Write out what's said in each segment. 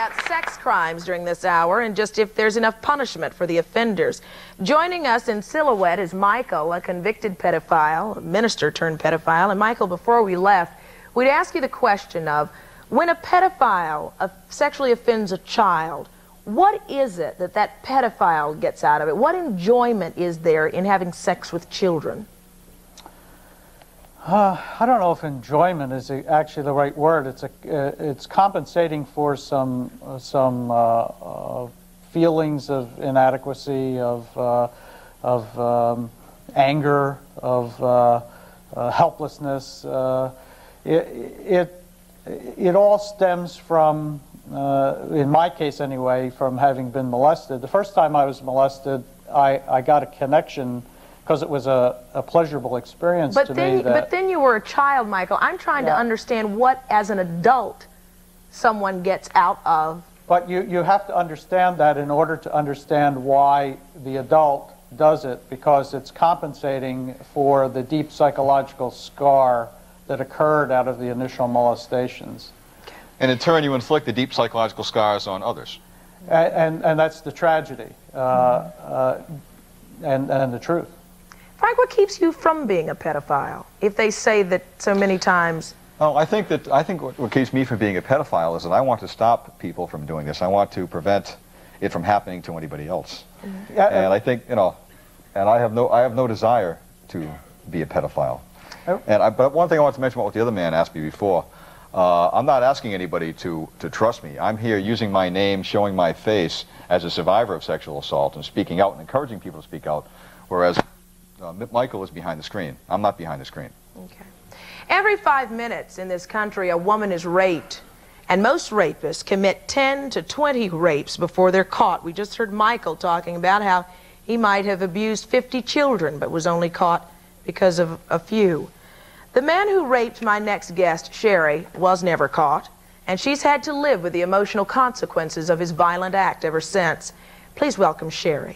about sex crimes during this hour and just if there's enough punishment for the offenders. Joining us in silhouette is Michael, a convicted pedophile, a minister turned pedophile. And Michael, before we left, we'd ask you the question of, when a pedophile sexually offends a child, what is it that that pedophile gets out of it? What enjoyment is there in having sex with children? I don't know if enjoyment is actually the right word. It's compensating for some feelings of inadequacy, of anger, of helplessness. It all stems from, in my case anyway, from having been molested. The first time I was molested, I got a connection because it was a pleasurable experience to me. But then you were a child, Michael. I'm trying to understand what, as an adult, someone gets out of. But you have to understand that in order to understand why the adult does it, because it's compensating for the deep psychological scar that occurred out of the initial molestations. And in turn, you inflict the deep psychological scars on others. And that's the tragedy and the truth. Frank, what keeps you from being a pedophile, if they say that so many times? Oh, I think what keeps me from being a pedophile is that I want to stop people from doing this. I want to prevent it from happening to anybody else. And I think, you know, and I have no desire to be a pedophile. But one thing I want to mention about what the other man asked me before, I'm not asking anybody to trust me. I'm here using my name, showing my face as a survivor of sexual assault and speaking out and encouraging people to speak out, whereas Michael is behind the screen. I'm not behind the screen. Okay. Every 5 minutes in this country, a woman is raped, and most rapists commit 10 to 20 rapes before they're caught. We just heard Michael talking about how he might have abused 50 children, but was only caught because of a few. The man who raped my next guest, Sherry, was never caught, and she's had to live with the emotional consequences of his violent act ever since. Please welcome Sherry.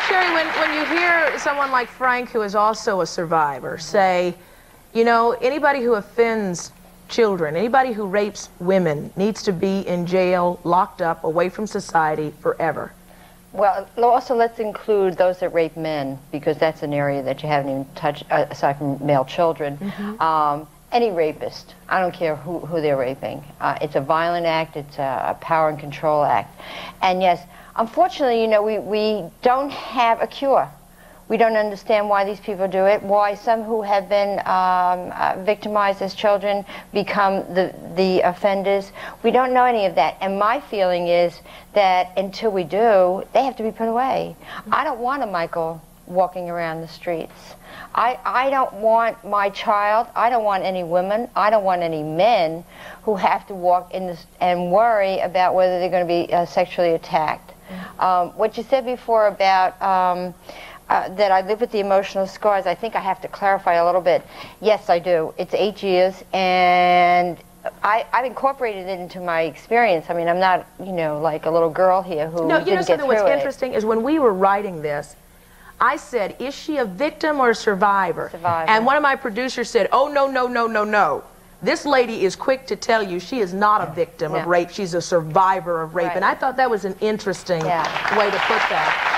Sherry, when you hear someone like Frank, who is also a survivor, say, you know, anybody who offends children, anybody who rapes women needs to be in jail, locked up, away from society forever. Well, also let's include those that rape men, because that's an area that you haven't even touched, aside from male children. Any rapist, I don't care who they're raping. It's a violent act, it's a power and control act. And yes, unfortunately, you know, we don't have a cure. We don't understand why these people do it, why some who have been victimized as children become the offenders. We don't know any of that. And my feeling is that until we do, they have to be put away. I don't want a Michael walking around the streets. I don't want my child, I don't want any women, I don't want any men who have to walk in this and worry about whether they're going to be sexually attacked. What you said before about that I live with the emotional scars, I think I have to clarify a little bit. Yes, I do. It's 8 years, and I've incorporated it into my experience. I mean, I'm not, you know, like a little girl here who No, you know something what's it. interesting is when we were writing this, I said, is she a victim or a survivor? Survivor. And one of my producers said, oh, no, no, no, no, no. This lady is quick to tell you she is not a victim of rape. She's a survivor of rape. Right. And I thought that was an interesting way to put that.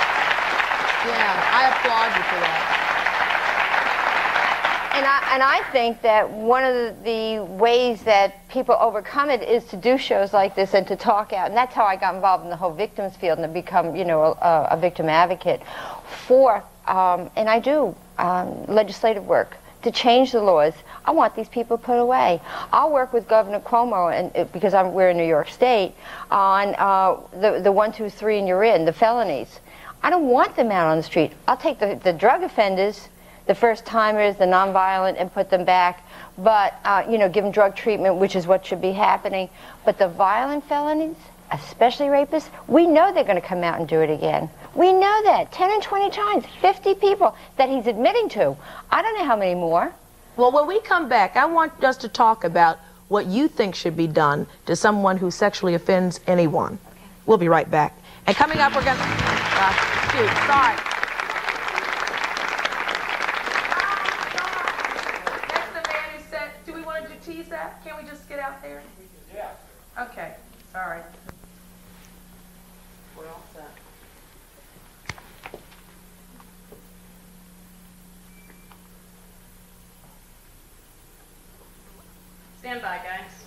Yeah, I applaud you for that. And I think that one of the ways that people overcome it is to do shows like this and to talk out. And that's how I got involved in the whole victims field and to become, you know, a victim advocate for, and I do legislative work to change the laws. I want these people put away. I'll work with Governor Cuomo, and because we're in New York State, on the 1, 2, 3 and you're in, the felonies. I don't want them out on the street. I'll take the drug offenders, the first-timers, the nonviolent, and put them back. But, you know, give them drug treatment, which is what should be happening. But the violent felonies, especially rapists, we know they're going to come out and do it again. We know that. 10 and 20 times, 50 people that he's admitting to. I don't know how many more. Well, when we come back, I want us to talk about what you think should be done to someone who sexually offends anyone. Okay. We'll be right back. And coming up, we're going to... shoot, sorry. Next just get out there? Yeah. Okay, sorry. We're all set. Stand by, guys.